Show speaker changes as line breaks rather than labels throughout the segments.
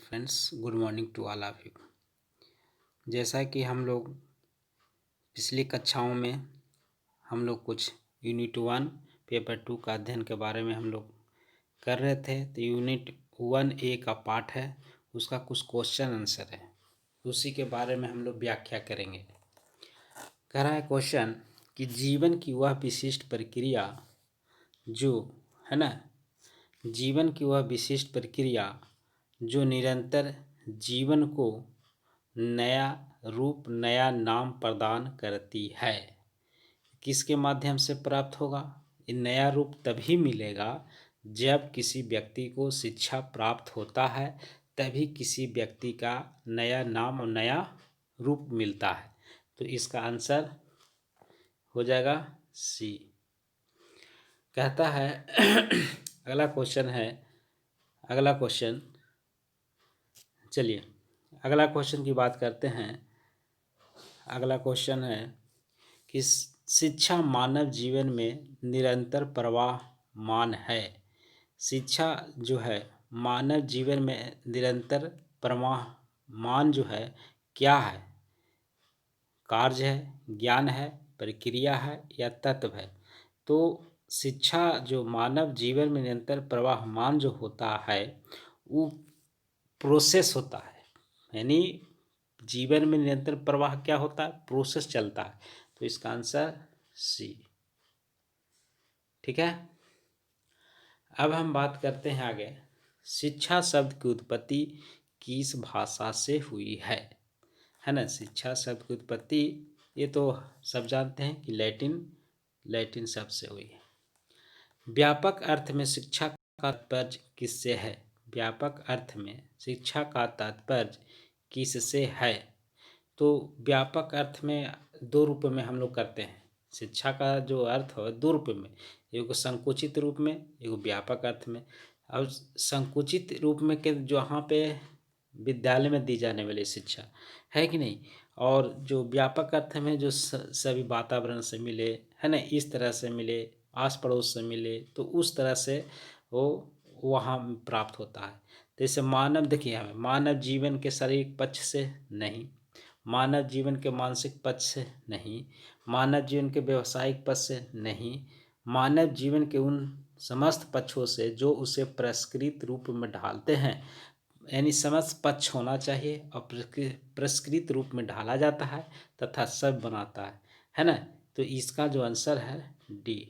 Friends, good morning to all of you. जैसा कि हम लोग पिछली कक्षाओं में हम लोग कुछ यूनिट 1 पेपर 2 का अध्ययन के बारे में हम लोग कर रहे थे, तो यूनिट 1A का पार्ट है, उसका कुछ क्वेश्चन आंसर है, उसी के बारे में हम लोग व्याख्या करेंगे। कह रहा है क्वेश्चन कि जीवन की वह विशिष्ट प्रक्रिया जो है ना, जीवन की वह विशिष्ट प्रक्रिया जो निरंतर जीवन को नया रूप, नया नाम प्रदान करती है, किसके माध्यम से प्राप्त होगा? ये नया रूप तभी मिलेगा जब किसी व्यक्ति को शिक्षा प्राप्त होता है, तभी किसी व्यक्ति का नया नाम और नया रूप मिलता है। तो इसका आंसर हो जाएगा सी। कहता है अगला क्वेश्चन है, अगला क्वेश्चन, चलिए अगला क्वेश्चन की बात करते हैं। अगला क्वेश्चन है कि शिक्षा मानव जीवन में निरंतर प्रवाहमान है। शिक्षा जो है मानव जीवन में निरंतर प्रवाहमान जो है क्या है? कार्य है, ज्ञान है, प्रक्रिया है या तत्व है? तो शिक्षा जो मानव जीवन में निरंतर प्रवाहमान जो होता है वो प्रोसेस होता है, यानी जीवन में निरंतर प्रवाह क्या होता है? प्रोसेस चलता है। तो इसका आंसर सी। ठीक है, अब हम बात करते हैं आगे। शिक्षा शब्द की उत्पत्ति किस भाषा से हुई है ना? शिक्षा शब्द की उत्पत्ति ये तो सब जानते हैं कि लैटिन शब्द से हुई है। व्यापक अर्थ में शिक्षा का तात्पर्य किससे है? व्यापक अर्थ में शिक्षा का तात्पर्य किससे है? तो व्यापक अर्थ में दो रूप में हम लोग करते हैं। शिक्षा का जो अर्थ है दो रूप में, एक संकुचित रूप में, एक व्यापक अर्थ में। और संकुचित रूप में के जहाँ पे विद्यालय में दी जाने वाली शिक्षा है कि नहीं, और जो व्यापक अर्थ में जो सभी वातावरण से मिले है ना, इस तरह से मिले, आस पड़ोस से मिले, तो उस तरह से वो वहाँ प्राप्त होता है। जैसे मानव, देखिए हमें मानव जीवन के शारीरिक पक्ष से नहीं, मानव जीवन के मानसिक पक्ष से नहीं, मानव जीवन के व्यवसायिक पक्ष से नहीं, मानव जीवन के उन समस्त पक्षों से जो उसे परिष्कृत रूप में ढालते हैं, यानी समस्त पक्ष होना चाहिए और परिष्कृत रूप में ढाला जाता है तथा सब बनाता है ना। तो इसका जो आंसर है डी।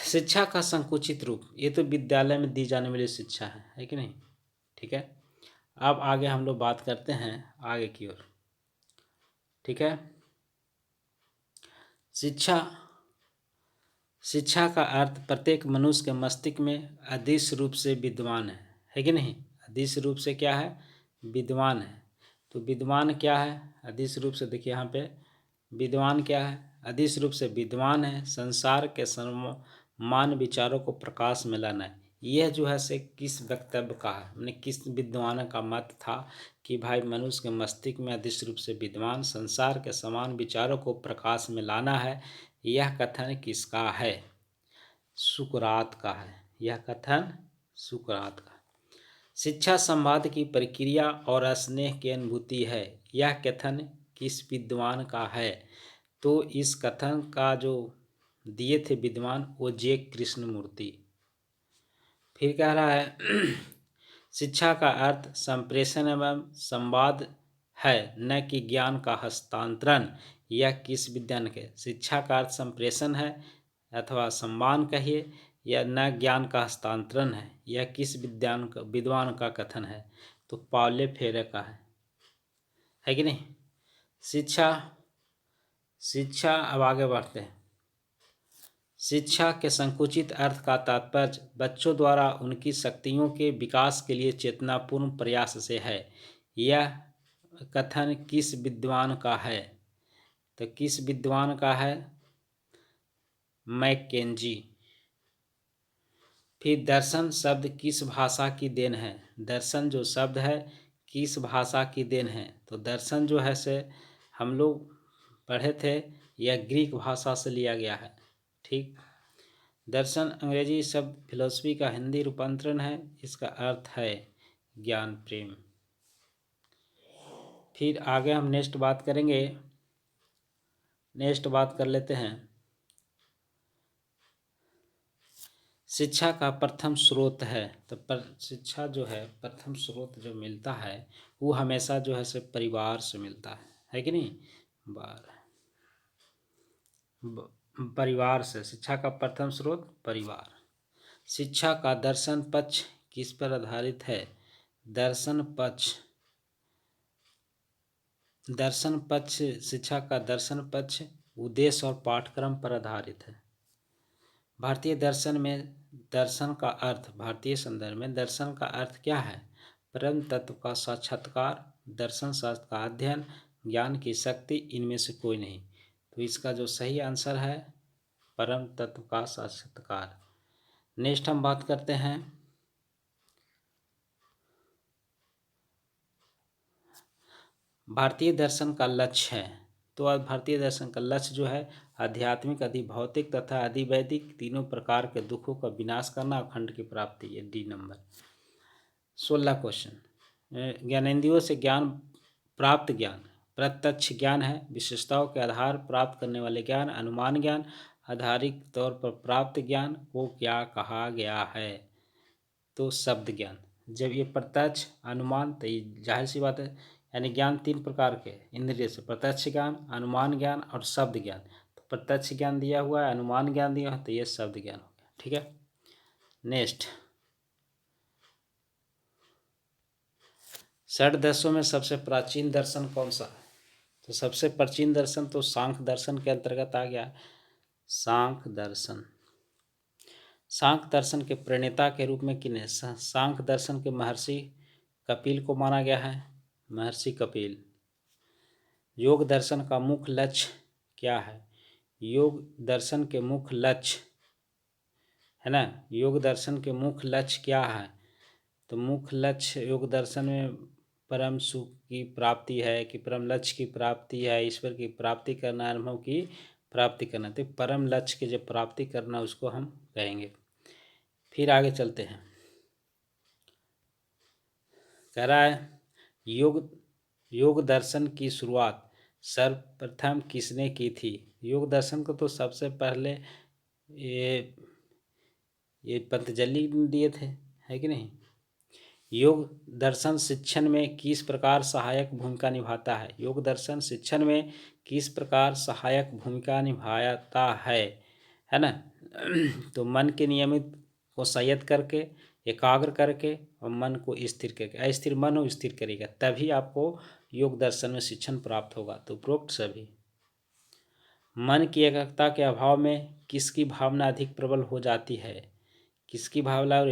शिक्षा का संकुचित रूप, ये तो विद्यालय में दी जाने वाली शिक्षा है कि नहीं? ठीक है, अब आगे हम लोग बात करते हैं आगे की ओर। ठीक है, शिक्षा का अर्थ प्रत्येक मनुष्य के मस्तिष्क में अदृश्य रूप से विद्यमान है कि नहीं? अदृश्य रूप से क्या है? विद्यमान है। तो विद्यमान क्या है? अदृश्य रूप से देखिए यहाँ पे विद्यमान क्या है? अदृश्य रूप से विद्यमान है संसार के सर्वमान्य विचारों को प्रकाश में लाना है। यह जो है से किस वक्तव्य का है, मैंने किस विद्वान का मत था कि भाई मनुष्य के मस्तिष्क में अदृश्य रूप से विद्यमान संसार के समान विचारों को प्रकाश में लाना है। यह कथन किसका है? सुकरात का है। यह कथन सुकरात का। शिक्षा संवाद की प्रक्रिया और स्नेह की अनुभूति है। यह कथन किस विद्वान का है? तो इस कथन का जो दिए थे विद्वान वो जे कृष्णमूर्ति। फिर कह रहा है शिक्षा का अर्थ संप्रेषण एवं संवाद है, न कि ज्ञान का हस्तांतरण। यह किस विद्वान के? शिक्षा का अर्थ संप्रेषण है अथवा सम्मान कहिए, या न ज्ञान का हस्तांतरण है, यह किस विद्वान का कथन है? तो पाउले फेरे का है कि नहीं? शिक्षा अब आगे बढ़ते हैं। शिक्षा के संकुचित अर्थ का तात्पर्य बच्चों द्वारा उनकी शक्तियों के विकास के लिए चेतनापूर्ण प्रयास से है। यह कथन किस विद्वान का है? तो किस विद्वान का है? मैकेंजी। फिर दर्शन शब्द किस भाषा की देन है? दर्शन जो शब्द है किस भाषा की देन है? तो दर्शन जो है से हम लोग पढ़े थे, यह ग्रीक भाषा से लिया गया है। ठीक, दर्शन अंग्रेजी शब्द फिलोसफी का हिंदी रूपांतरण है। इसका अर्थ है ज्ञान प्रेम। फिर आगे हम नेक्स्ट बात करेंगे, नेक्स्ट बात कर लेते हैं शिक्षा का प्रथम स्रोत है। तो पर शिक्षा जो है प्रथम स्रोत जो मिलता है वो हमेशा जो है से परिवार से मिलता है कि नहीं। परिवार से शिक्षा का प्रथम स्रोत परिवार। शिक्षा का दर्शन पक्ष किस पर आधारित है। दर्शन पक्ष शिक्षा का दर्शन पक्ष उद्देश्य और पाठ्यक्रम पर आधारित है। भारतीय दर्शन में दर्शन का अर्थ, भारतीय संदर्भ में दर्शन का अर्थ क्या है। परम तत्व का साक्षात्कार, दर्शन शास्त्र का अध्ययन, ज्ञान की शक्ति, इनमें से कोई नहीं। तो इसका जो सही आंसर है परम तत्व का साक्षात्कार। नेक्स्ट हम बात करते हैं भारतीय दर्शन का लक्ष्य है। तो आज भारतीय दर्शन का लक्ष्य जो है आध्यात्मिक, अधिभौतिक तथा अधिवैदिक तीनों प्रकार के दुखों का विनाश करना, अखंड की प्राप्ति। ये डी नंबर। 16 क्वेश्चन। ज्ञानेंद्रियों से ज्ञान प्राप्त ज्ञान प्रत्यक्ष ज्ञान है। विशेषताओं के आधार प्राप्त करने वाले ज्ञान अनुमान ज्ञान, आधारित तौर पर प्राप्त ज्ञान को क्या कहा गया है। तो शब्द ज्ञान। जब ये प्रत्यक्ष अनुमान, तो ये जाहिर सी बात है, यानी ज्ञान तीन प्रकार के इंद्रिय से, प्रत्यक्ष ज्ञान, अनुमान ज्ञान और शब्द ज्ञान। तो प्रत्यक्ष ज्ञान दिया हुआ है, अनुमान ज्ञान दिया है, तो ये शब्द ज्ञान हो गया। ठीक है। नेक्स्ट, षड दर्शनों में सबसे प्राचीन दर्शन कौन सा है। तो सबसे प्राचीन दर्शन तो सांख्य दर्शन के अंतर्गत आ गया। सांख्य दर्शन, सांख्य दर्शन के प्रणेता के रूप में किन्हें, सांख्य दर्शन के महर्षि कपिल को माना गया है। महर्षि कपिल। योग दर्शन का मुख्य लक्ष्य क्या है। योग दर्शन के मुख्य लक्ष्य है ना, योग दर्शन के मुख्य लक्ष्य क्या है। तो मुख्य लक्ष्य योग दर्शन में परम सुख की प्राप्ति है, कि परम लक्ष्य की प्राप्ति है, ईश्वर की प्राप्ति करना, अनुभव की प्राप्ति करना। तो परम लक्ष्य की जब प्राप्ति करना उसको हम कहेंगे। फिर आगे चलते हैं, कह रहा है योग दर्शन की शुरुआत सर्वप्रथम किसने की थी। योग दर्शन को तो सबसे पहले ये पतंजलि दिए थे, है कि नहीं। योग दर्शन शिक्षण में किस प्रकार सहायक भूमिका निभाता है। योग दर्शन शिक्षण में किस प्रकार सहायक भूमिका निभाता है ना। तो मन के नियमित को संयत करके, एकाग्र करके और मन को स्थिर करके, अस्थिर मन को स्थिर करेगा तभी आपको योग दर्शन में शिक्षण प्राप्त होगा। तो उपरोक्त सभी। मन की एकाग्रता के अभाव में किसकी भावना अधिक प्रबल हो जाती है। किसकी भावना,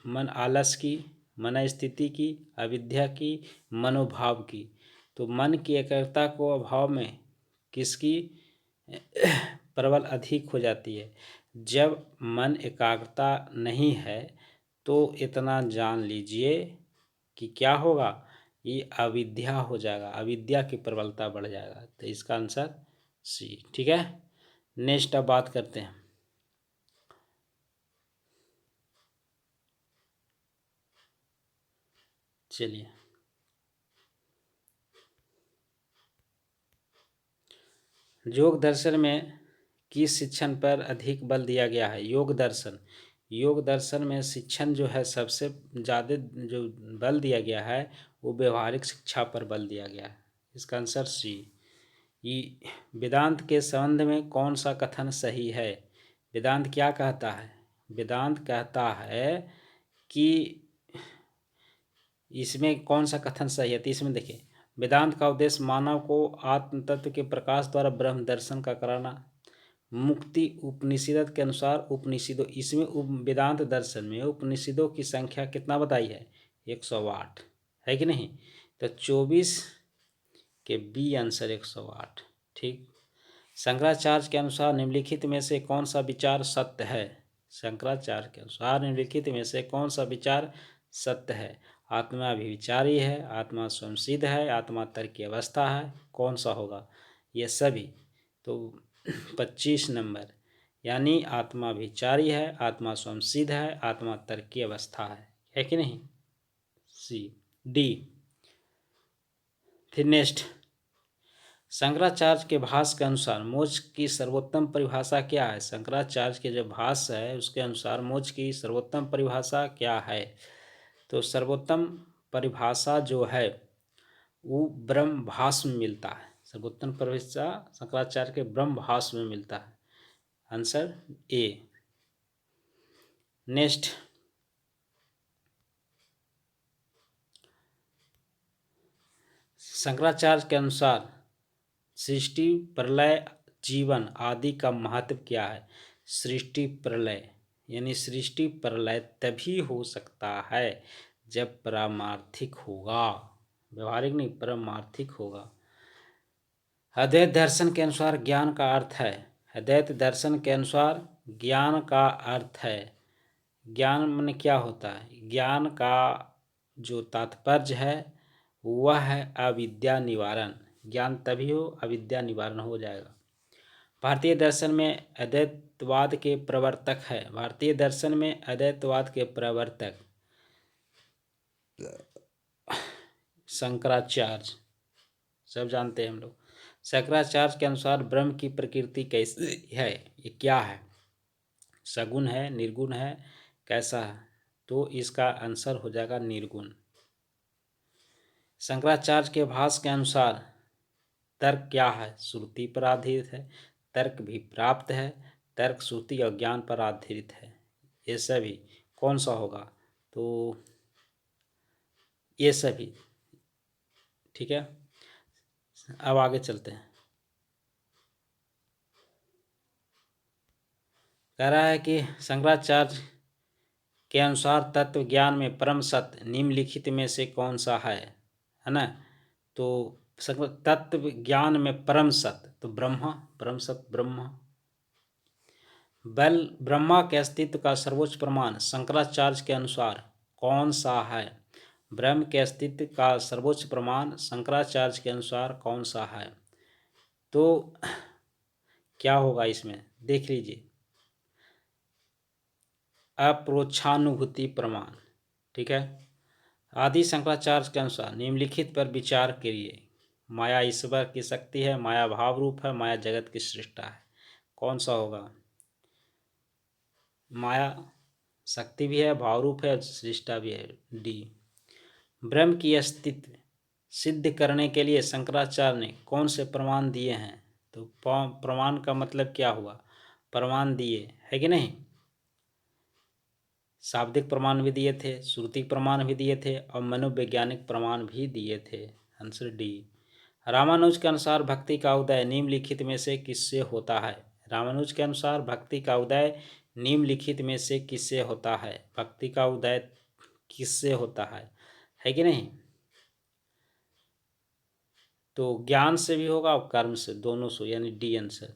मन आलस की, मन स्थिति की, अविद्या की, मनोभाव की। तो मन की एकाग्रता को अभाव में किसकी प्रबल अधिक हो जाती है। जब मन एकाग्रता नहीं है तो इतना जान लीजिए कि क्या होगा, ये अविद्या हो जाएगा, अविद्या की प्रबलता बढ़ जाएगा। तो इसका आंसर सी। ठीक है। नेक्स्ट अब बात करते हैं, चलिए योग दर्शन में किस शिक्षण पर अधिक बल दिया गया है। योग दर्शन में शिक्षण जो है सबसे ज़्यादा जो बल दिया गया है वो व्यवहारिक शिक्षा पर बल दिया गया है। इसका आंसर सी। ये वेदांत के संबंध में कौन सा कथन सही है। वेदांत क्या कहता है। वेदांत कहता है कि इसमें कौन सा कथन सही है। तो इसमें देखिए, वेदांत का उद्देश्य मानव को आत्म तत्व के प्रकाश द्वारा ब्रह्म दर्शन का कराना, मुक्ति उपनिषद के अनुसार उपनिषदों, इसमें वेदांत दर्शन में उपनिषदों की संख्या कितना बताई है, 108 है कि नहीं। तो 24 के बी आंसर 108। ठीक। शंकराचार्य के अनुसार निम्नलिखित में से कौन सा विचार सत्य है। शंकराचार्य के अनुसार निम्नलिखित में से कौन सा विचार सत्य है। आत्मा अभिविचारी है, आत्मा स्वयं सिद्ध है, आत्मा तर्क की अवस्था है, कौन सा होगा। ये सभी। तो 25 नंबर, यानी आत्मा विचारी है, आत्मा स्वयं सिद्ध है, आत्मा तर्क की अवस्था है कि नहीं। C D. फिर नेक्स्ट, शंकराचार्य के भाष्य के अनुसार मोक्ष की सर्वोत्तम परिभाषा क्या है? शंकराचार्य के जो भाष्य है उसके अनुसार मोक्ष की सर्वोत्तम परिभाषा क्या है? तो सर्वोत्तम परिभाषा जो है वो ब्रह्म भाष्य में मिलता है। सर्वोत्तम परिभाषा शंकराचार्य के ब्रह्म भाष्य में मिलता है। Answer A. नेक्स्ट, शंकराचार्य के अनुसार सृष्टि प्रलय जीवन आदि का महत्व क्या है? सृष्टि प्रलय यानी सृष्टि प्रलय तभी हो सकता है जब पारमार्थिक होगा, व्यवहारिक नहीं, पारमार्थिक होगा। अद्वैत दर्शन के अनुसार ज्ञान का अर्थ है, अद्वैत दर्शन के अनुसार ज्ञान का अर्थ है, ज्ञान माने क्या होता है? ज्ञान का जो तात्पर्य है वह है अविद्या निवारण। ज्ञान तभी हो, अविद्या निवारण हो जाएगा। भारतीय दर्शन में अद्वैतवाद के प्रवर्तक है, भारतीय दर्शन में अद्वैतवाद के प्रवर्तक शंकराचार्य, सब जानते हैं हम लोग। शंकराचार्य के अनुसार ब्रह्म की प्रकृति कैसी है? ये क्या है? सगुण है, निर्गुण है, कैसा है? तो इसका आंसर हो जाएगा निर्गुण। शंकराचार्य के भाष्य के अनुसार तर्क क्या है? श्रुति पर आधारित है, तर्क भी प्राप्त है, तर्क श्रुति और ज्ञान पर आधारित है। ये सभी कौन सा होगा? तो ये सभी, ठीक है। अब आगे चलते हैं। कह रहा है कि शंकराचार्य के अनुसार तत्व ज्ञान में परम सत्य निम्नलिखित में से कौन सा है ना? तो तत्व ज्ञान में परम सत्य तो ब्रह्मा, परम सत्य ब्रह्मा। बल ब्रह्मा के अस्तित्व का सर्वोच्च प्रमाण शंकराचार्य के अनुसार कौन सा है? ब्रह्म के अस्तित्व का सर्वोच्च प्रमाण शंकराचार्य के अनुसार कौन सा है? तो क्या होगा इसमें, देख लीजिए। अप्रोक्षानुभूति प्रमाण, ठीक है। आदि शंकराचार्य के अनुसार निम्नलिखित पर विचार करिए। माया ईश्वर की शक्ति है, माया भाव रूप है, माया जगत की सृष्टा है। कौन सा होगा? माया शक्ति भी है, भाव रूप है, सृष्टा भी है, डी। ब्रह्म की अस्तित्व सिद्ध करने के लिए शंकराचार्य ने कौन से प्रमाण दिए हैं? तो प्रमाण का मतलब क्या हुआ? प्रमाण दिए है कि नहीं? शाब्दिक प्रमाण भी दिए थे, श्रुति प्रमाण भी दिए थे और मनोवैज्ञानिक प्रमाण भी दिए थे। Answer D. रामानुज के अनुसार भक्ति का उदय निम्नलिखित में से किससे होता है? रामानुज के अनुसार भक्ति का उदय निम्नलिखित में से किससे होता है? भक्ति का उदय किससे होता है कि नहीं? तो ज्ञान से भी होगा और कर्म से, दोनों से, यानी डी आंसर।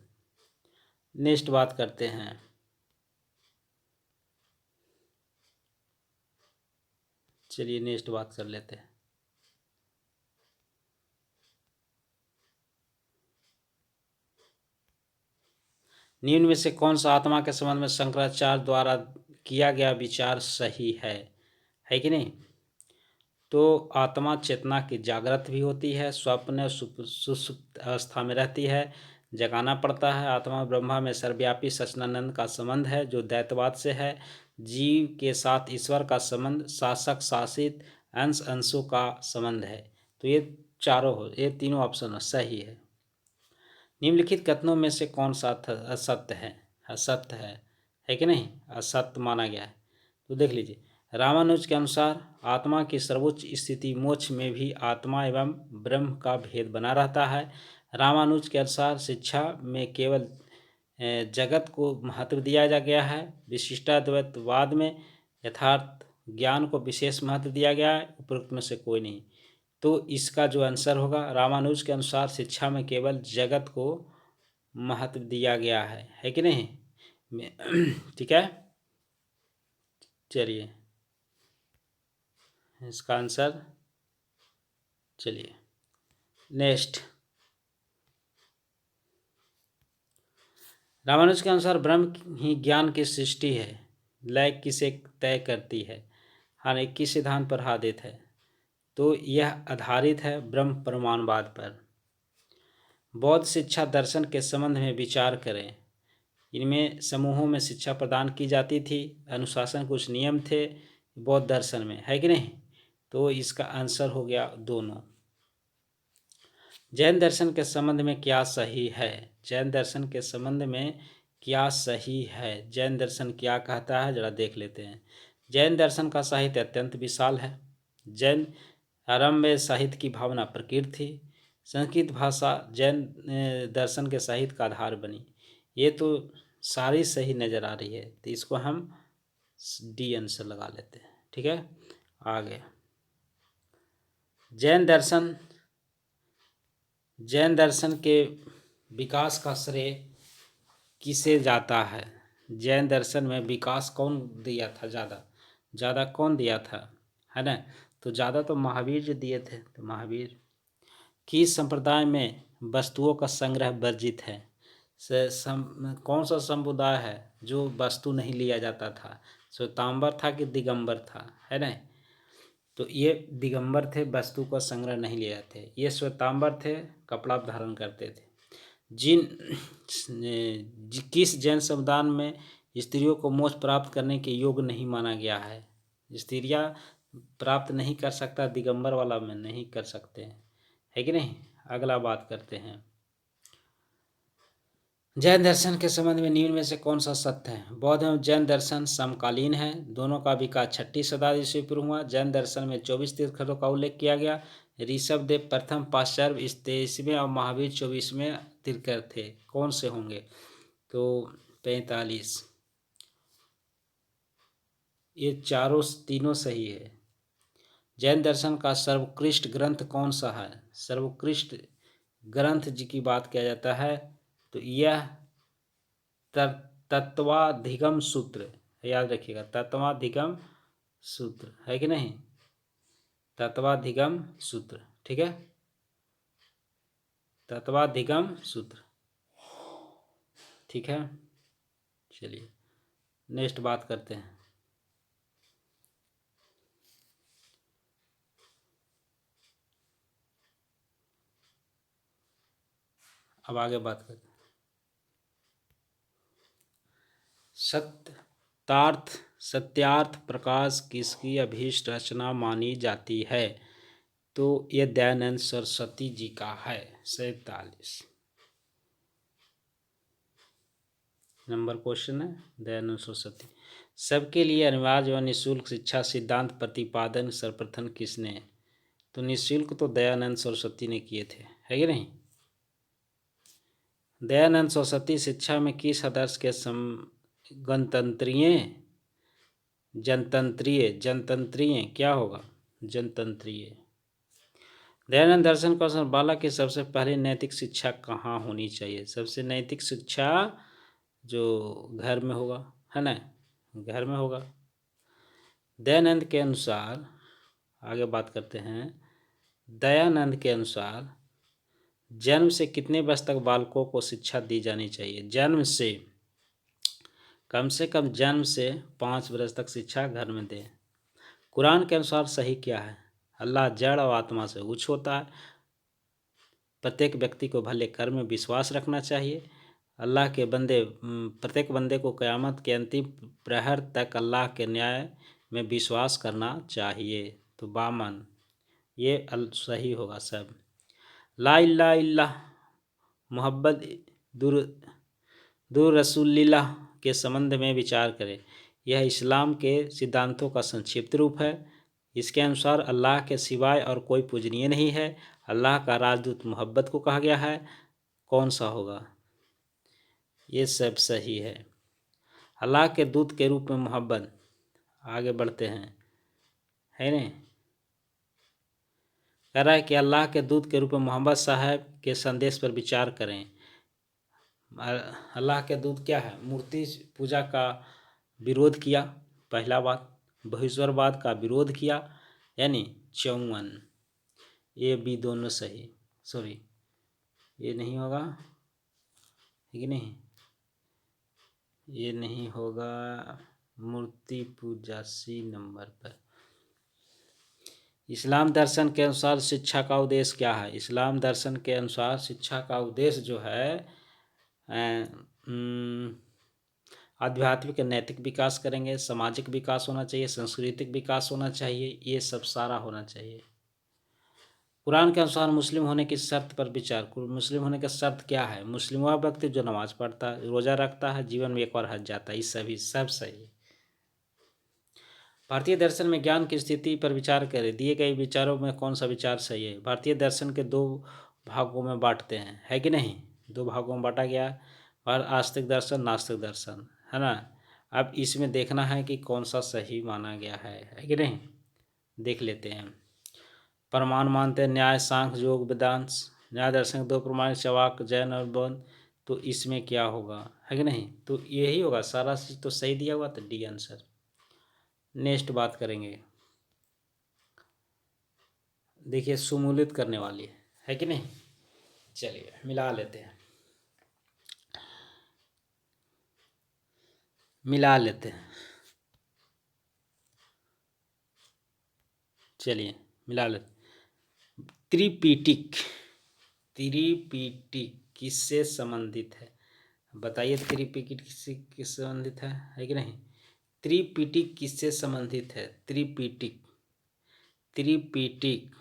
नेक्स्ट बात करते हैं। चलिए नेक्स्ट बात कर लेते हैं। निम्न में से कौन सा आत्मा के संबंध में शंकराचार्य द्वारा किया गया विचार सही है कि नहीं? तो आत्मा चेतना की जागृत भी होती है, स्वप्न सुषुप्त अवस्था में रहती है, जगाना पड़ता है। आत्मा ब्रह्मा में सर्वव्यापी सच्चिदानंद का संबंध है जो दैतवाद से है। जीव के साथ ईश्वर का संबंध शासक शासित अंश अंशों का संबंध है। तो ये तीनों ऑप्शन सही निम्नलिखित कथनों में से कौन सा असत्य है? असत्य है कि नहीं? असत्य माना गया है। तो देख लीजिए, रामानुज के अनुसार आत्मा की सर्वोच्च स्थिति मोक्ष में भी आत्मा एवं ब्रह्म का भेद बना रहता है। रामानुज के अनुसार शिक्षा में केवल जगत को महत्व दिया जा गया है। विशिष्टाद्वैतवाद में यथार्थ ज्ञान को विशेष महत्व दिया गया है, उपरोक्त में से कोई नहीं। तो इसका जो आंसर होगा, रामानुज के अनुसार शिक्षा में केवल जगत को महत्व दिया गया है कि नहीं? ठीक है, चलिए इसका आंसर, चलिए नेक्स्ट। रामानुज के अनुसार ब्रह्म ही ज्ञान की सृष्टि है, लय किसे तय करती है? हाँ, 21 सिद्धांत पर आधारित है। तो यह आधारित है ब्रह्म प्रमाणवाद पर। बौद्ध शिक्षा दर्शन के संबंध में विचार करें। इनमें समूहों में शिक्षा प्रदान की जाती थी, अनुशासन कुछ नियम थे बौद्ध दर्शन में, है कि नहीं? तो इसका आंसर हो गया दोनों। जैन दर्शन के संबंध में क्या सही है? जैन दर्शन के संबंध में क्या सही है? जैन दर्शन क्या कहता है, जरा देख लेते हैं। जैन दर्शन का साहित्य अत्यंत विशाल है। जैन आरंभ में साहित्य की भावना प्रकृत थी। संस्कृत भाषा जैन दर्शन के साहित्य का आधार बनी। ये तो सारी सही नज़र आ रही है, तो इसको हम डी आंसर लगा लेते हैं। ठीक है, आगे। जैन दर्शन के विकास का श्रेय किसे जाता है? जैन दर्शन में विकास कौन दिया था? ज़्यादा कौन दिया था, है ना? तो ज़्यादा तो महावीर जी दिए थे। तो महावीर। किस संप्रदाय में वस्तुओं का संग्रह वर्जित है? कौन सा समुदाय है जो वस्तु नहीं लिया जाता था? श्वेतांबर था कि दिगंबर था, है ना? तो ये दिगंबर थे, वस्तु का संग्रह नहीं लिया जाते। ये श्वेतांबर थे, कपड़ा धारण करते थे। किस जैन समुदाय में स्त्रियों को मोक्ष प्राप्त करने के योग्य नहीं माना गया है? स्त्रियां प्राप्त नहीं कर सकता, दिगंबर वाला में नहीं कर सकते हैं, है कि नहीं? अगला बात करते हैं। जैन दर्शन के संबंध में निम्न में से कौन सा सत्य है? बौद्ध एवं जैन दर्शन समकालीन है। दोनों का विकास 6वीं शताब्दी ईस्वी पूर्व हुआ। जैन दर्शन में 24 तीर्थंकरों का उल्लेख किया गया। ऋषभदेव प्रथम पाश्चात्य 23वें और महावीर 24वें तीर्थंकर थे। कौन से होंगे? तो 45। ये तीनों सही है। जैन दर्शन का सर्वोत्कृष्ट ग्रंथ कौन सा है? सर्वोत्कृष्ट ग्रंथ जी की बात किया जाता है तो यह तत्वाधिगम सूत्र, याद रखिएगा, तत्वाधिगम सूत्र, है कि नहीं? तत्वाधिगम सूत्र, ठीक है, तत्वाधिगम सूत्र, ठीक है। चलिए नेक्स्ट बात करते हैं। अब आगे बात करते हैं। सत्यार्थ प्रकाश किसकी अभीष्ट रचना मानी जाती है? तो ये दयानंद सरस्वती जी का है। 47 नंबर क्वेश्चन है, दयानंद सरस्वती। सबके लिए अनिवार्य व निःशुल्क शिक्षा सिद्धांत प्रतिपादन सर्वप्रथम किसने? तो निःशुल्क तो दयानंद सरस्वती ने किए थे, है कि नहीं? दयानंद सरस्वती शिक्षा में किस आदर्श के जनतंत्रीय क्या होगा? जनतंत्रीय। दयानंद दर्शन का अनुसार बालक की सबसे पहली नैतिक शिक्षा कहाँ होनी चाहिए? सबसे नैतिक शिक्षा जो घर में होगा, है ना? घर में होगा। दयानंद के अनुसार आगे बात करते हैं। दयानंद के अनुसार जन्म से कितने वर्ष तक बालकों को शिक्षा दी जानी चाहिए? जन्म से कम 5 वर्ष तक शिक्षा घर में दें। कुरान के अनुसार सही क्या है? अल्लाह जड़ और आत्मा से उच्च होता है। प्रत्येक व्यक्ति को भले कर्म में विश्वास रखना चाहिए। अल्लाह के बंदे प्रत्येक बंदे को क़यामत के अंतिम प्रहर तक अल्लाह के न्याय में विश्वास करना चाहिए। तो 52 ये सही होगा सब। ला इलाहा इल्लल्लाह मोहब्बत दुर रसूलिल्लाह के संबंध में विचार करें। यह इस्लाम के सिद्धांतों का संक्षिप्त रूप है। इसके अनुसार अल्लाह के सिवाय और कोई पूजनीय नहीं है। अल्लाह का राजदूत मोहब्बत को कहा गया है। कौन सा होगा? ये सब सही है। अल्लाह के दूत के रूप में मोहब्बत। आगे बढ़ते हैं, है नहीं? कह रहा है कि अल्लाह के दूत के रूप में मोहम्मद साहब के संदेश पर विचार करें। अल्लाह के दूत क्या है? मूर्ति पूजा का विरोध किया, पहला बात। बहिष्वरवाद का विरोध किया, यानी 54। ये भी दोनों सही। सॉरी, ये नहीं होगा, है कि नहीं? ये नहीं होगा। मूर्ति पूजा सी नंबर पर। इस्लाम दर्शन के अनुसार शिक्षा का उद्देश्य क्या है? इस्लाम दर्शन के अनुसार शिक्षा का उद्देश्य जो है आध्यात्मिक नैतिक विकास करेंगे, सामाजिक विकास होना चाहिए, सांस्कृतिक विकास होना चाहिए, ये सब सारा होना चाहिए। कुरान के अनुसार मुस्लिम होने की शर्त पर विचार। मुस्लिम होने का शर्त क्या है? मुस्लिम वह व्यक्ति जो नमाज पढ़ता है, रोजा रखता है, जीवन में एक बार हज जाता है, ये सभी सब सही है। भारतीय दर्शन में ज्ञान की स्थिति पर विचार करें। दिए गए विचारों में कौन सा विचार सही है? भारतीय दर्शन के दो भागों में बांटते हैं, है कि नहीं? दो भागों में बांटा गया, और आस्तिक दर्शन, नास्तिक दर्शन, है ना। अब इसमें देखना है कि कौन सा सही माना गया है कि नहीं, देख लेते हैं। प्रमाण मानते हैं न्याय, सांख्य, योग, वेदांत। न्याय दर्शन के दो प्रमाण चवाक, जैन और बौद्ध। तो इसमें क्या होगा, है कि नहीं? तो यही होगा, सारा चीज तो सही दिया हुआ, तो डी आंसर। नेक्स्ट बात करेंगे, देखिए सुमूलित करने वाली है कि नहीं। चलिए मिला लेते हैं, मिला लेते हैं। चलिए मिला लेते। त्रिपिटिक, त्रिपिटिक किससे संबंधित है? बताइए, त्रिपिटिक किससे संबंधित है कि नहीं? त्रिपिटिक किससे संबंधित है? त्रिपिटिक, त्रिपिटिक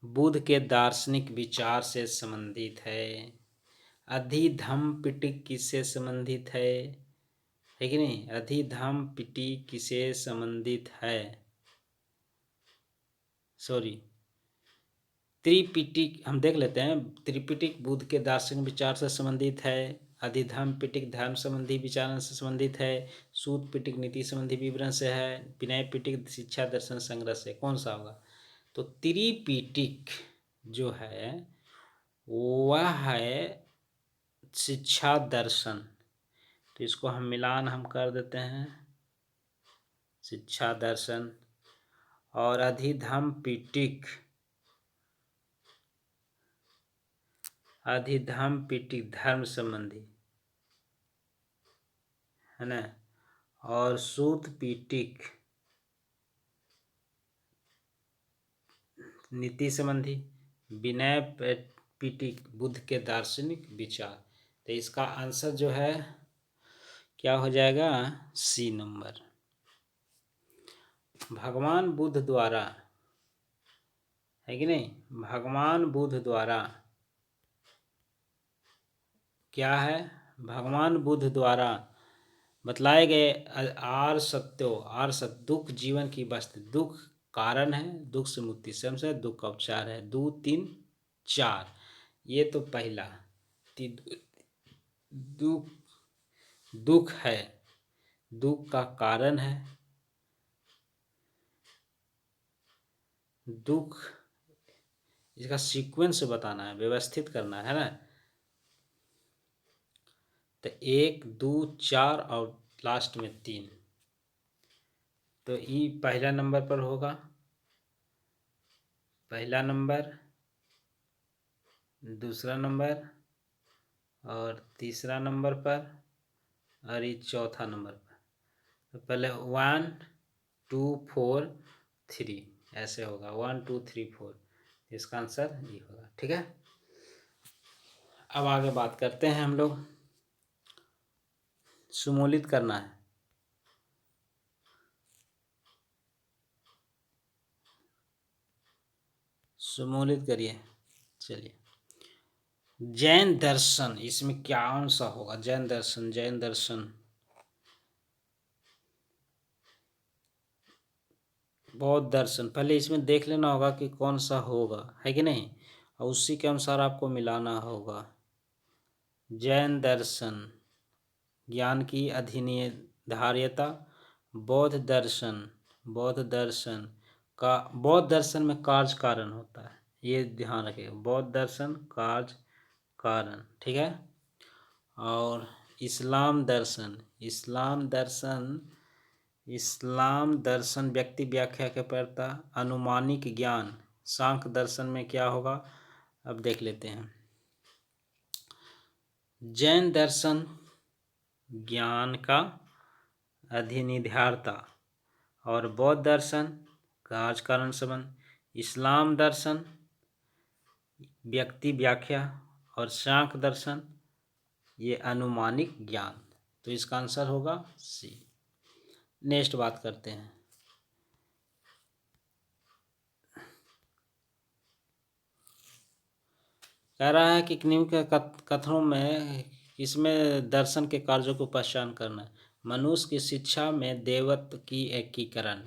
बुद्ध के दार्शनिक विचार से संबंधित है। अधिधम्म पिटक किससे संबंधित है कि नहीं? अधिधम्म पिटक किससे संबंधित है? सॉरी, त्रिपिटिक हम देख लेते हैं। त्रिपिटिक बुद्ध के दार्शनिक विचार से संबंधित है। अधिधम्म पिटक धर्म संबंधी विचार से संबंधित है। सूत पिटक नीति संबंधी विवरण से है। विनय पिटक शिक्षा दर्शन संग्रह से। कौन सा होगा? तो त्रिपिटिक जो है वह है शिक्षा दर्शन। तो इसको हम मिलान हम कर देते हैं, शिक्षा दर्शन। और अधिधम्म पिटक, अधिधम्म पिटक धर्म संबंधी, है ना। और सूत पिटक नीति संबंधी, विनय पिटक बुद्ध के दार्शनिक विचार। तो इसका आंसर जो है क्या हो जाएगा? C number. भगवान बुद्ध द्वारा, है कि नहीं? भगवान बुद्ध द्वारा क्या है? भगवान बुद्ध द्वारा बतलाए गए आर सत्यो, आर सत्य दुख जीवन की वस्तु, दुख कारण है, दुख से मुक्ति से दुख का उपचार है। 2, 3, 4, ये तो पहला। दुख, दुख है, दुख का कारण है, दुख इसका सीक्वेंस बताना है, व्यवस्थित करना है ना। तो 1, 2, 4 और लास्ट में 3। तो ये पहला नंबर पर होगा, पहला नंबर, दूसरा नंबर, और तीसरा नंबर पर, और ये चौथा नंबर पर। तो पहले 1, 2, 4, 3 ऐसे होगा। 1, 2, 3, 4, इसका आंसर ये होगा। ठीक है, अब आगे बात करते हैं हम लोग। सुमूलित करना है, सुमूलित करिए। चलिए, जैन दर्शन, इसमें क्या सा होगा? जैन दर्शन, जैन दर्शन, बौद्ध दर्शन। पहले इसमें देख लेना होगा कि कौन सा होगा, है कि नहीं, और उसी के अनुसार आपको मिलाना होगा। जैन दर्शन ज्ञान की अनिर्धार्यता। बौद्ध दर्शन, बौद्ध दर्शन का, बौद्ध दर्शन में कार्य कारण होता है, ये ध्यान रखिएगा। बौद्ध दर्शन कार्य कारण, ठीक है। और इस्लाम दर्शन, इस्लाम दर्शन, इस्लाम दर्शन व्यक्ति व्याख्या के प्रता अनुमानिक ज्ञान। सांख्य दर्शन में क्या होगा, अब देख लेते हैं। जैन दर्शन ज्ञान का अनिर्धार्यता, और बौद्ध दर्शन कार्य कारण संबंध, इस्लाम दर्शन व्यक्ति व्याख्या, और सांख्य दर्शन ये अनुमानिक ज्ञान। तो इसका आंसर होगा सी। नेक्स्ट बात करते हैं। कह रहा है कि निम्न के कथनों में इसमें दर्शन के कार्यों को पहचान करना है। मनुष्य की शिक्षा में देवत्व की एकीकरण,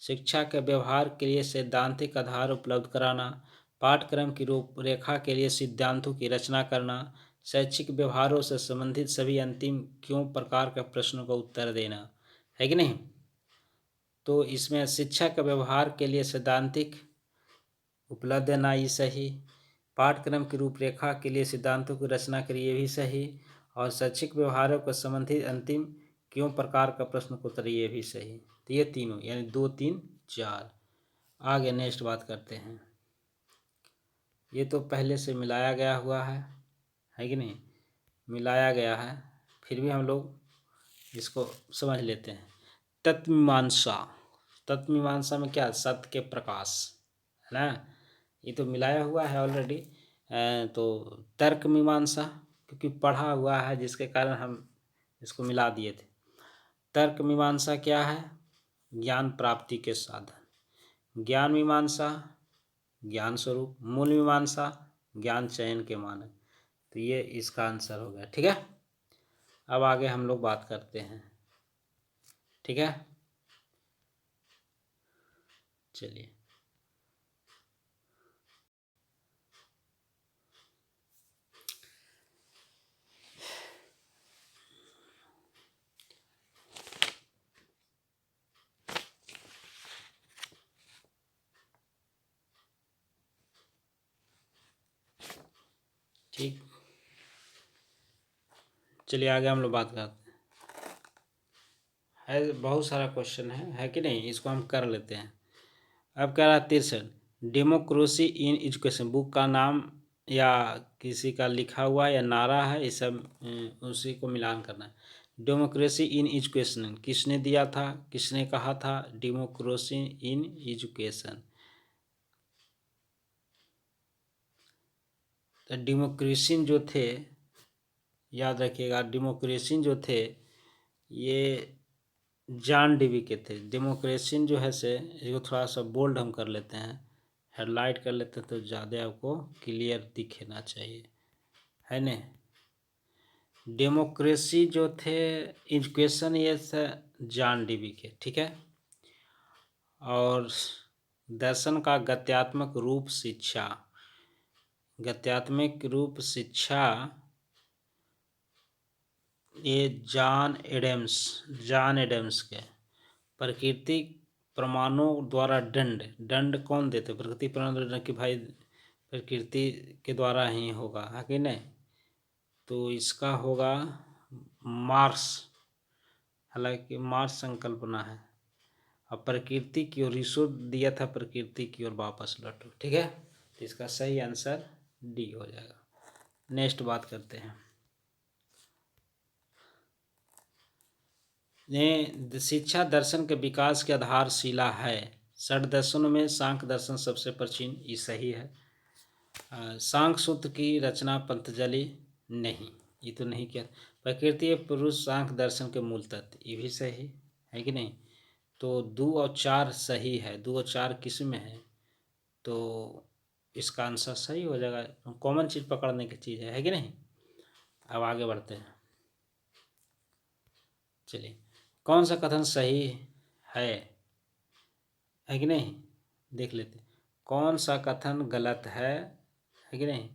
शिक्षा के व्यवहार के लिए सैद्धांतिक आधार उपलब्ध कराना, पाठ्यक्रम की रूपरेखा के लिए सिद्धांतों की रचना करना, शैक्षिक व्यवहारों से संबंधित सभी अंतिम क्यों प्रकार के प्रश्नों का उत्तर देना, है कि नहीं। तो इसमें शिक्षा के व्यवहार के लिए सैद्धांतिक उपलब्ध देना ये सही, पाठ्यक्रम की रूपरेखा के लिए सिद्धांतों की रचना करिए ये भी सही, और शैक्षिक व्यवहारों को संबंधित अंतिम क्यों प्रकार का प्रश्न को उत्तर ये भी सही। तो ये तीनों यानी 2, 3, 4। आगे नेक्स्ट बात करते हैं। ये तो पहले से मिलाया गया हुआ है कि नहीं, मिलाया गया है, फिर भी हम लोग इसको समझ लेते हैं। तत्वमीमांसा, तत्वमीमांसा में क्या, सत्य के प्रकाश, है ना। ये तो मिलाया हुआ है ऑलरेडी। तो तर्क मीमांसा क्योंकि पढ़ा हुआ है जिसके कारण हम इसको मिला दिए थे। तर्क मीमांसा क्या है, ज्ञान प्राप्ति के साधन। ज्ञान मीमांसा ज्ञान स्वरूप। मूल मीमांसा ज्ञान चयन के मानक। तो ये इसका आंसर हो गया। ठीक है, अब आगे हम लोग बात करते हैं। ठीक है, चलिए। ठीक, चलिए आगे हम लोग बात करते हैं। है बहुत सारा क्वेश्चन है कि नहीं, इसको हम कर लेते हैं। अब कह रहा है 63, डेमोक्रेसी इन एजुकेशन, बुक का नाम या किसी का लिखा हुआ या नारा है, ये सब उसी को मिलान करना है। डेमोक्रेसी इन एजुकेशन किसने दिया था, किसने कहा था डेमोक्रेसी इन एजुकेशन। तो डेमोक्रेसी जो थे, याद रखिएगा, डेमोक्रेसी जो थे ये जॉन डीवी के थे। डेमोक्रेसी जो है से इसको थोड़ा सा बोल्ड हम कर लेते हैं, हेडलाइट कर लेते हैं तो ज़्यादा आपको क्लियर दिखना चाहिए, है न। डेमोक्रेसी जो थे एजुकेशन ये थे जॉन डीवी के। ठीक है, और दर्शन का गत्यात्मक रूप शिक्षा, गत्यात्मक रूप शिक्षा ये जॉन एडम्स के। प्रकृति प्रमाणों द्वारा दंड कौन देते, प्रकृति प्रमाण कि भाई प्रकृति के द्वारा ही होगा, है कि नहीं। तो इसका होगा मार्क्स, हालांकि मार्क्स संकल्पना है। अब प्रकृति की ओर रिसो दिया था, प्रकृति की ओर वापस लौटो। ठीक है, तो इसका सही आंसर डी हो जाएगा। नेक्स्ट बात करते हैं। शिक्षा दर्शन के विकास की आधारशिला है। षड दर्शनों में सांख्य दर्शन सबसे प्राचीन, ये सही है। सांख्य सूत्र की रचना पतंजलि, नहीं, ये तो नहीं किया। प्रकृति पुरुष सांख्य दर्शन के मूल तत्व, ये भी सही है कि नहीं। तो 2 और 4 सही है। 2 और 4 किस में है, तो इसका आंसर सही हो जाएगा। कॉमन चीज़ पकड़ने की चीज़ है कि नहीं। अब आगे बढ़ते हैं। चलिए, कौन सा कथन सही है कि नहीं, देख लेते हैं। कौन सा कथन गलत है कि नहीं।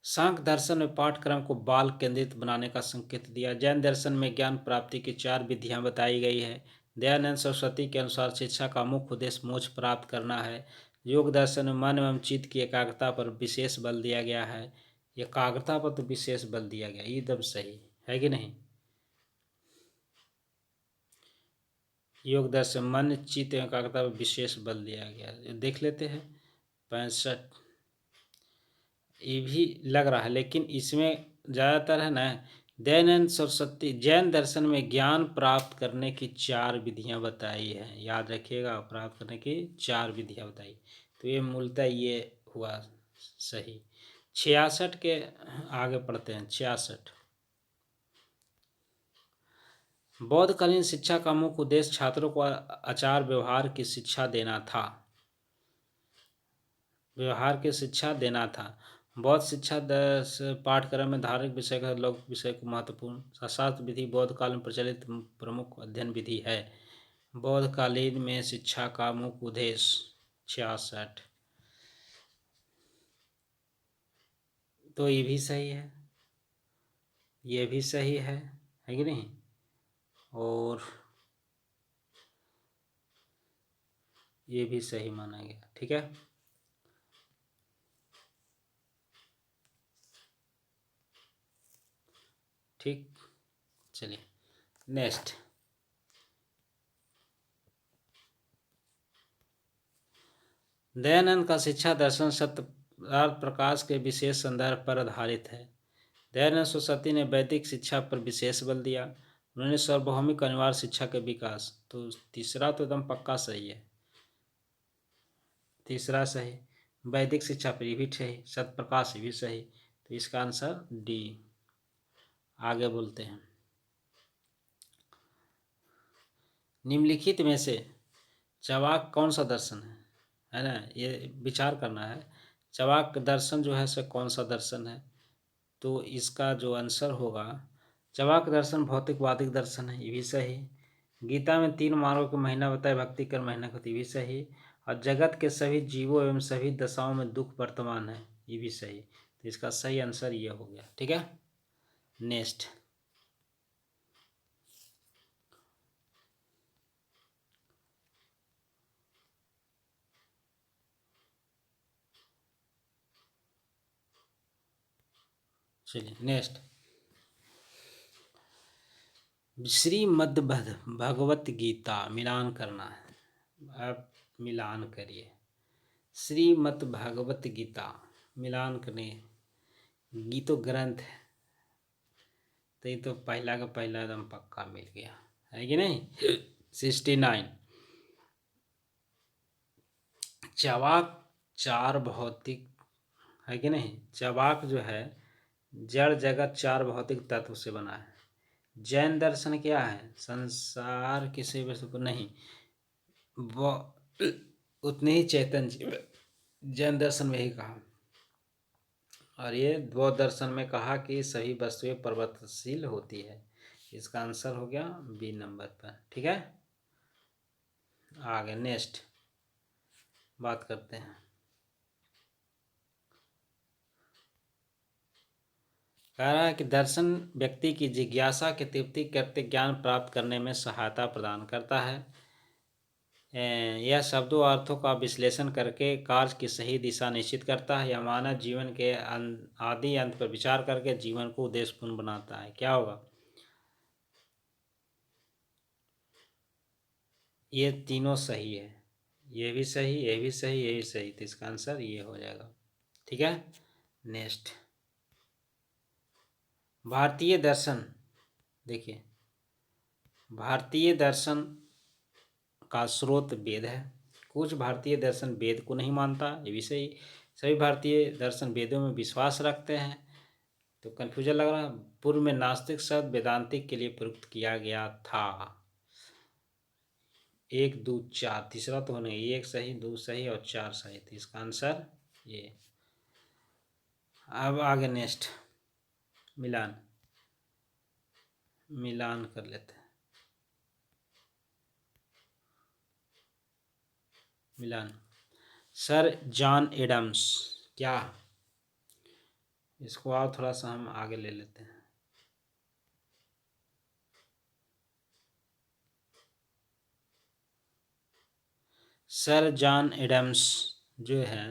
सांख्य दर्शन में पाठ्यक्रम को बाल केंद्रित बनाने का संकेत दिया। जैन दर्शन में ज्ञान प्राप्ति की 4 विधियां बताई गई है। दयानंद सरस्वती के अनुसार शिक्षा का मुख्य उद्देश्य मोक्ष प्राप्त करना है। योग दर्शन में मन एवं चित्त की एकाग्रता पर विशेष बल दिया गया है। एकाग्रता पर तो विशेष बल दिया गया, ये एकदम सही है कि नहीं। योग दर्शन मन चित्त एवं एकाग्रता पर विशेष बल दिया गया, देख लेते हैं। 65 ये भी लग रहा है, लेकिन इसमें ज़्यादातर है ना दयानंद सरस्वती जैन दर्शन में ज्ञान प्राप्त करने की 4 विधियां बताई हैं। याद रखिएगा, प्राप्त करने की 4 विधियां बताई। तो ये मूलतः ये हुआ सही। 66 के आगे पढ़ते हैं। 66 बौद्धकालीन शिक्षा का मुख्य उद्देश्य छात्रों को आचार व्यवहार की शिक्षा देना था। व्यवहार की शिक्षा देना था। बौद्ध शिक्षा दस पाठ्यक्रम में धार्मिक विषय का लौकिक विषय को महत्वपूर्ण शास्त्र विधि बौद्ध काल में प्रचलित प्रमुख अध्ययन विधि है। बौद्धकालीन में शिक्षा का मुख्य उद्देश्य 66। तो ये भी सही है, ये भी सही है कि नहीं? और ये भी सही माना गया। ठीक है, ठीक। चलिए नेक्स्ट। दयानंद का शिक्षा दर्शन सत्य प्रकाश के विशेष संदर्भ पर आधारित है। दयानंद सरस्वती ने वैदिक शिक्षा पर विशेष बल दिया। उन्होंने सार्वभौमिक अनिवार्य शिक्षा के विकास। तो तीसरा तो एकदम पक्का सही है, तीसरा सही। वैदिक शिक्षा पर भी सही, सत्य प्रकाश भी सही। तो इसका आंसर डी। आगे बोलते हैं। निम्नलिखित में से चवाक कौन सा दर्शन है ना? ये विचार करना है। चवाक दर्शन जो है सो कौन सा दर्शन है? तो इसका जो आंसर होगा, चवाक दर्शन भौतिकवादी दर्शन है, ये भी सही। गीता में 3 मार्गों के महीना बताए, भक्ति कर महीना को, ये भी सही। और जगत के सभी जीवों एवं सभी दशाओं में दुख वर्तमान है, ये भी सही। तो इसका सही आंसर ये हो गया। ठीक है, नेक्स्ट। चलिए नेक्स्ट। श्रीमद् भगवत गीता मिलान करना है। आप मिलान करिए। श्रीमद् भगवत गीता मिलान करने, गीतो ग्रंथ है, तो ये तो पहला का पहला एकदम पक्का मिल गया है कि नहीं? 69 चवाक 4 भौतिक है कि नहीं? चवाक जो है जड़ जगत 4 भौतिक तत्व से बना है। जैन दर्शन क्या है? संसार किसी वस्तु को नहीं, वो उतने ही चैतन्य जीव। जैन दर्शन में ही कहा। और ये बौद्ध दर्शन में कहा कि सभी वस्तुएं परिवर्तनशील होती है। इसका आंसर हो गया बी नंबर पर। ठीक है, आगे नेक्स्ट बात करते हैं। कह रहा है कि दर्शन व्यक्ति की जिज्ञासा की तृप्ति करते ज्ञान प्राप्त करने में सहायता प्रदान करता है। यह शब्दों अर्थों का विश्लेषण करके कार्य की सही दिशा निश्चित करता है। यह मानव जीवन के आदि अंत पर विचार करके जीवन को उद्देश्यपूर्ण बनाता है। क्या होगा? ये तीनों सही है, ये भी सही, ये भी सही, ये भी सही। तो इसका आंसर ये हो जाएगा। ठीक है, नेक्स्ट। भारतीय दर्शन, देखिए भारतीय दर्शन का स्रोत वेद है। कुछ भारतीय दर्शन वेद को नहीं मानता, ये भी सही। सभी भारतीय दर्शन वेदों में विश्वास रखते हैं। तो कन्फ्यूजन लग रहा है। पूर्व में नास्तिक शब्द वेदांतिक के लिए प्रयुक्त किया गया था। 1 2 4, तीसरा तो होने 1 सही, 2 सही और 4 सही। तो इसका आंसर ये। अब आगे नेक्स्ट मिलान, मिलान कर लेते हैं। मिलान, सर जॉन एडम्स, क्या? इसको और थोड़ा सा हम आगे ले लेते हैं। सर जॉन एडम्स जो है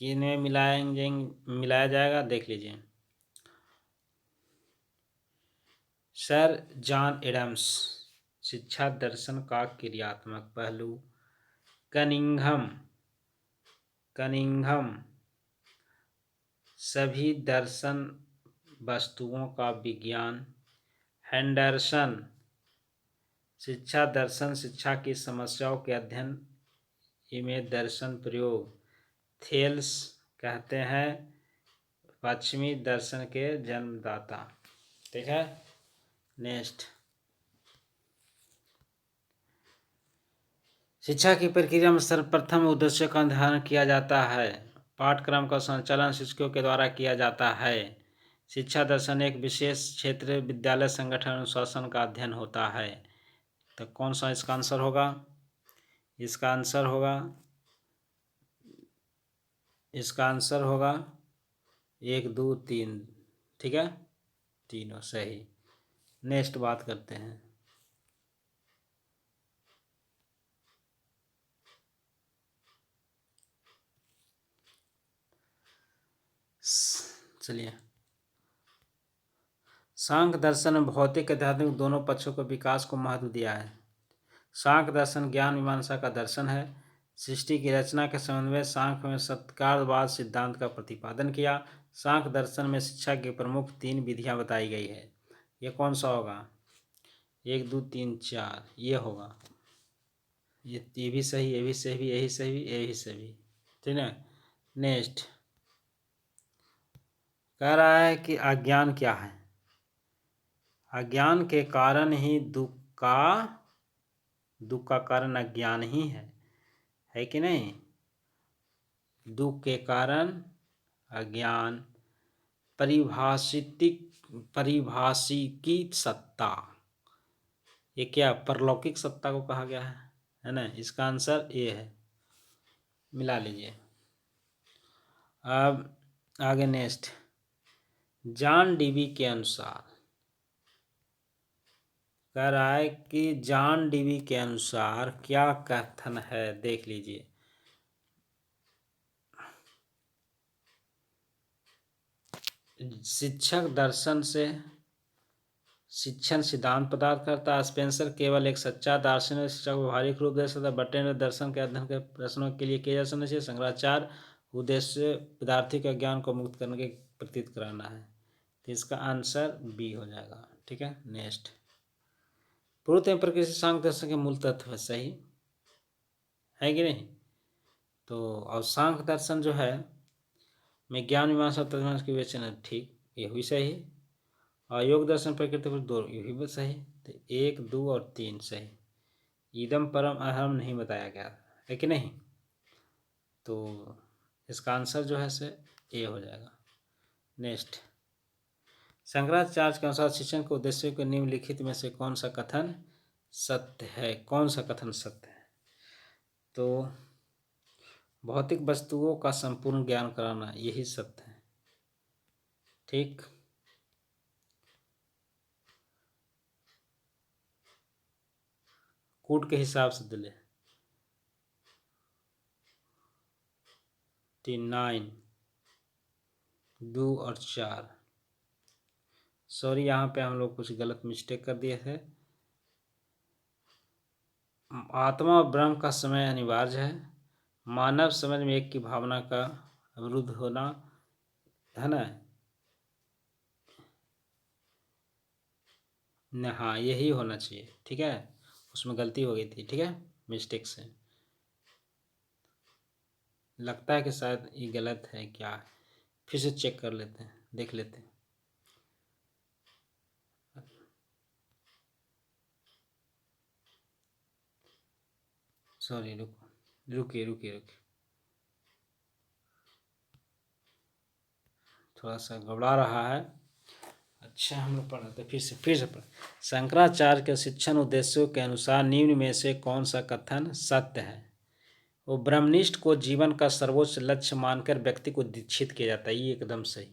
किनमें मिलाया जाएगा, देख लीजिए। सर जॉन एडम्स शिक्षा दर्शन का क्रियात्मक पहलू, कनिंघम कनिंघम सभी दर्शन वस्तुओं का विज्ञान। हेंडरसन, शिक्षा दर्शन, शिक्षा की समस्याओं के अध्ययन, इमेज दर्शन प्रयोग। थेल्स कहते हैं पश्चिमी दर्शन के जन्मदाता। ठीक है, नेक्स्ट। शिक्षा की प्रक्रिया में सर्वप्रथम उद्देश्य का निर्धारण किया जाता है। पाठ्यक्रम का संचालन शिक्षकों के द्वारा किया जाता है। शिक्षा दर्शन एक विशेष क्षेत्र विद्यालय संगठन अनुशासन का अध्ययन होता है। तो कौन सा इसका आंसर होगा? इसका आंसर होगा 1 2 3। ठीक है, तीनों सही। नेक्स्ट बात करते हैं। चलिए, सांख्य दर्शन में भौतिक आध्यात्मिक दोनों पक्षों के विकास को महत्व दिया है। सांख्य दर्शन ज्ञान मीमांसा का दर्शन है। सृष्टि की रचना के संबंध में सांख्य में सत्कारवाद सिद्धांत का प्रतिपादन किया। सांख्य दर्शन में शिक्षा की प्रमुख 3 विधियां बताई गई है। ये कौन सा होगा? 1 2 3 4 ये होगा। ये भी सही, ये भी सही, यही सही, ये भी सही। ठीक है, नेक्स्ट। कह रहा है कि अज्ञान क्या है? अज्ञान के कारण ही दुख का कारण अज्ञान ही है कि नहीं? दुख के कारण अज्ञान। परिभाषिकी सत्ता, ये क्या परलौकिक सत्ता को कहा गया है ना? इसका आंसर ए है, मिला लीजिए। अब आगे नेक्स्ट। जॉन डीवी के अनुसार, कह रहा है कि जॉन डीवी के अनुसार क्या कथन है, देख लीजिए। शिक्षक दर्शन से शिक्षण सिद्धांत पदार्थ करता है। स्पेंसर केवल एक सच्चा दार्शनिक शिक्षा को व्यवहारिक रूप दे सकता है। बटे ने दर्शन के अध्ययन के प्रश्नों के लिए किया जा सकना चाहिए। शंकराचार्य उद्देश्य विद्यार्थी के ज्ञान को मुक्त करने के प्रतीत कराना है। तो इसका आंसर बी हो जाएगा। ठीक है, नेक्स्ट। पूर्व में प्रकृति सांख्य दर्शन के मूल तत्व है, सही है कि नहीं? तो और सांख्य दर्शन जो है में ज्ञान मीमांसा तत्व के विवेचन है, ठीक, ये हुई सही। और योग दर्शन प्रकृति पर 2, ये भी सही। तो 1 2 और 3 सही। इदम परम अहम नहीं बताया गया है कि नहीं? तो इसका आंसर जो है से ए हो जाएगा। नेक्स्ट। शंकराचार्य के अनुसार शिक्षण के उद्देश्य के निम्नलिखित में से कौन सा कथन सत्य है? कौन सा कथन सत्य है? तो भौतिक वस्तुओं का संपूर्ण ज्ञान कराना, यही सत्य है। ठीक, कूट के हिसाब से दिले 3 9 2 और 4। सॉरी, यहाँ पे हम लोग कुछ गलत मिस्टेक कर दिए थे। आत्मा और ब्रह्म का समय अनिवार्य है। मानव समझ में एक की भावना का अवरुद्ध होना है ना? हाँ, यही होना चाहिए। ठीक है, उसमें गलती हो गई थी। ठीक है, मिस्टेक से लगता है कि शायद ये गलत है। क्या है? फिर से चेक कर लेते हैं, देख लेते हैं। सॉरी, रुकिए, थोड़ा सा घबरा रहा है। अच्छा, हम लोग पढ़ते फिर से पढ़। शंकराचार्य के शिक्षण उद्देश्यों के अनुसार निम्न में से कौन सा कथन सत्य है? वो ब्रह्मनिष्ठ को जीवन का सर्वोच्च लक्ष्य मानकर व्यक्ति को दीक्षित किया जाता है, ये एकदम सही।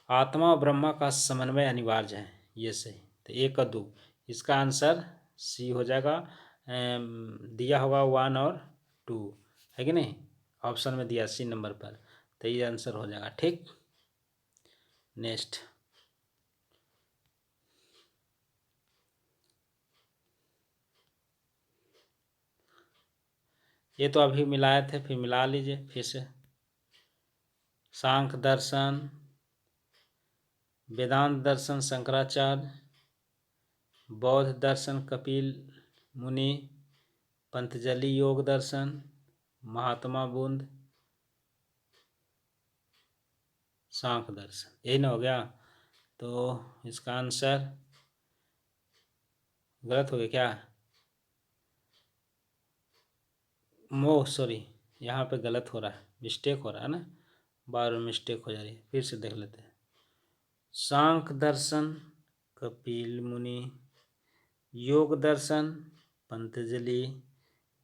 आत्मा और ब्रह्मा का समन्वय अनिवार्य है, ये सही। तो 1 और 2, इसका आंसर सी हो जाएगा। दिया होगा 1 और 2, है कि नहीं? ऑप्शन में दिया सी नंबर पर, तो ये आंसर हो जाएगा। ठीक, नेक्स्ट। ये तो अभी मिलाए थे, फिर मिला लीजिए फिर से। सांख्य दर्शन, वेदांत दर्शन शंकराचार्य, बौद्ध दर्शन कपिल मुनि, पंतजलि योग दर्शन, महात्मा बुद्ध, सांख्य दर्शन। यही ना हो गया। तो इसका आंसर गलत हो गया क्या? सॉरी, यहाँ पे गलत हो रहा है, मिस्टेक हो रहा है ना, बार मिस्टेक हो जा रही है। फिर से देख लेते हैं। सांख्य दर्शन कपिल मुनि, योग दर्शन पंतजलि,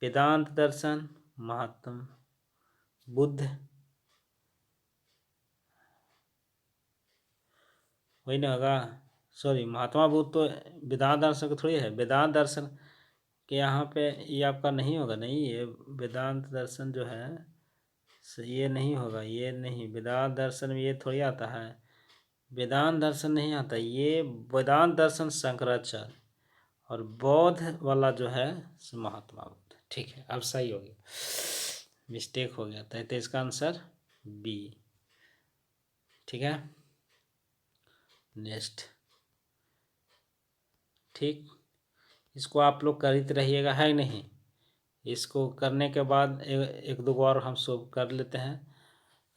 वेदांत दर्शन महात्मा बुद्ध, वही ना होगा। सॉरी, महात्मा बुद्ध तो वेदांत दर्शन का थोड़ी है। वेदांत दर्शन के यहाँ पे ये आपका नहीं होगा। नहीं, ये वेदांत दर्शन जो है ये नहीं होगा। ये नहीं, वेदांत दर्शन में ये थोड़ी आता है। वेदांत दर्शन नहीं आता। ये वेदांत दर्शन शंकराचार्य और बौद्ध वाला जो है महात्मा बुद्ध। ठीक है, अब सही हो गया, मिस्टेक हो गया था। तो इसका आंसर बी। ठीक है, नेक्स्ट। ठीक, इसको आप लोग करते रहिएगा, है नहीं। इसको करने के बाद एक दो और हम सब कर लेते हैं।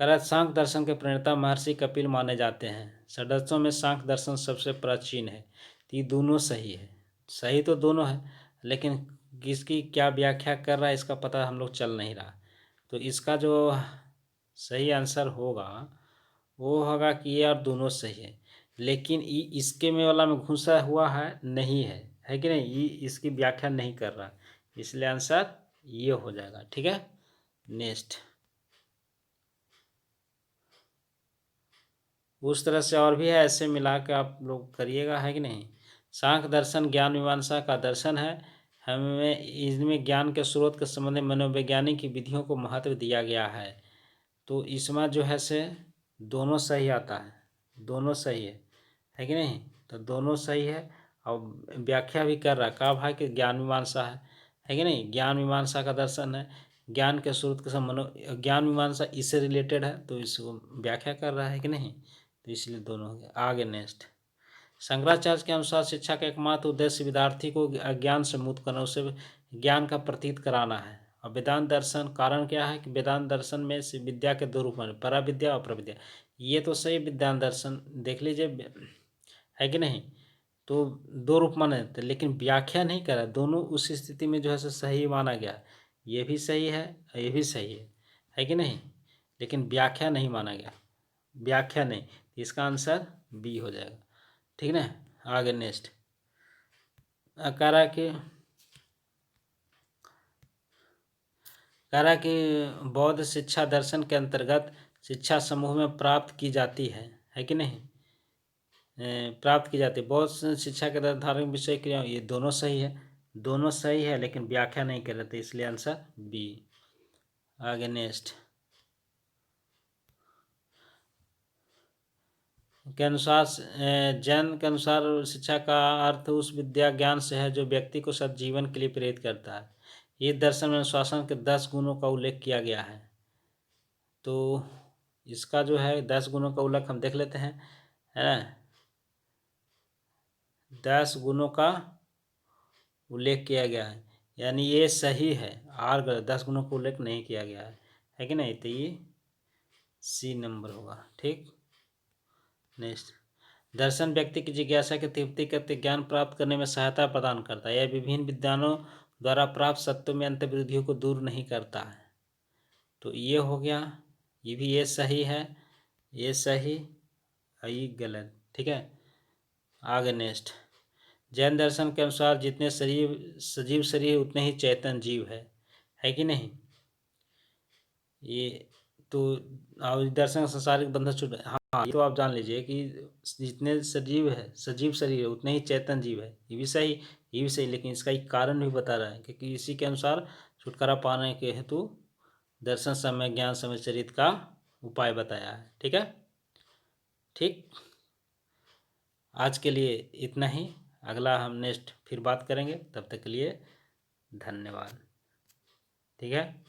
कह सांख्य दर्शन के प्रणेता महर्षि कपिल माने जाते हैं। सदस्यों में सांख्य दर्शन सबसे प्राचीन है। तो ये दोनों सही है। सही तो दोनों है, लेकिन किसकी क्या व्याख्या कर रहा है इसका पता हम लोग चल नहीं रहा। तो इसका जो सही आंसर होगा वो होगा कि ये और दोनों सही है, लेकिन इसके में वाला में घुसा हुआ है नहीं है कि नहीं। ये इसकी व्याख्या नहीं कर रहा, इसलिए आंसर ये हो जाएगा। ठीक है, नेक्स्ट। उस तरह से और भी है, ऐसे मिला के आप लोग करिएगा, है कि नहीं। सांख्य दर्शन ज्ञान मीमांसा का दर्शन है। हमें इसमें ज्ञान के स्रोत के संबंध में मनोवैज्ञानिक की विधियों को महत्व दिया गया है। तो इसमें जो है से दोनों सही आता है, दोनों सही है कि नहीं। तो दोनों सही है और व्याख्या भी कर रहा है। कहा भाई कि ज्ञान मीमांसा है कि नहीं। ज्ञान मीमांसा का दर्शन है, ज्ञान के स्रोत के संबंध ज्ञान मीमांसा इससे रिलेटेड है, तो इसको व्याख्या कर रहा है कि नहीं। तो इसलिए दोनों हो गया। आगे नेक्स्ट। शंकराचार्य के अनुसार शिक्षा का एकमात्र उद्देश्य विद्यार्थी को अज्ञान से मुक्त करना, उसे ज्ञान का प्रतीत कराना है। और वेदांत दर्शन कारण क्या है कि वेदांत दर्शन में से विद्या के दो रूप हैं, परा विद्या और प्रविद्या। ये तो सही वेदांत दर्शन देख लीजिए, है कि नहीं। तो दो रूप माने थे, लेकिन व्याख्या नहीं करा। दोनों उस स्थिति में जो है सही माना गया। ये भी सही है, ये भी सही है कि नहीं, लेकिन व्याख्या नहीं माना गया। व्याख्या नहीं, इसका आंसर बी हो जाएगा। ठीक ना। आगे नेक्स्ट। करा कि बौद्ध शिक्षा दर्शन के अंतर्गत शिक्षा समूह में प्राप्त की जाती है कि नहीं। प्राप्त की जाती है बौद्ध शिक्षा के तहत धार्मिक विषय क्रिया। ये दोनों सही है, दोनों सही है, लेकिन व्याख्या नहीं कर रहे थे, इसलिए आंसर बी। आगे नेक्स्ट। के अनुसार जैन के अनुसार शिक्षा का अर्थ उस विद्या ज्ञान से है जो व्यक्ति को सज्जीवन के लिए प्रेरित करता है। इस दर्शन में अनुशासन के 10 गुणों का उल्लेख किया गया है। तो इसका जो है 10 गुणों का उल्लेख हम देख लेते हैं, है ना। 10 गुणों का उल्लेख किया गया है, यानी ये सही है। आर गलत, 10 गुणों का उल्लेख नहीं किया गया है कि नहीं। तो ये सी नंबर होगा। ठीक, नेक्स्ट। दर्शन व्यक्ति की जिज्ञासा की तृप्ति करते ज्ञान प्राप्त करने में सहायता प्रदान करता है। यह विभिन्न विद्वानों द्वारा प्राप्त सत्यों में अंतर्विरोधियों को दूर नहीं करता है। तो ये हो गया, ये भी ये सही है, ये सही, ये गलत। ठीक है, आगे नेक्स्ट। जैन दर्शन के अनुसार जितने सजीव शरीर उतने ही चेतन जीव है कि नहीं। ये तो दर्शन संसारिक बंधन छूट। हाँ, ये तो आप जान लीजिए कि जितने सजीव शरीर है उतने ही चेतन जीव है। ये भी सही, ये भी सही, लेकिन इसका एक कारण भी बता रहा है, क्योंकि इसी के अनुसार छुटकारा पाने के हेतु दर्शन समय ज्ञान समय चरित्र का उपाय बताया है। ठीक है, ठीक। आज के लिए इतना ही, अगला हम नेक्स्ट फिर बात करेंगे। तब तक के लिए धन्यवाद। ठीक है।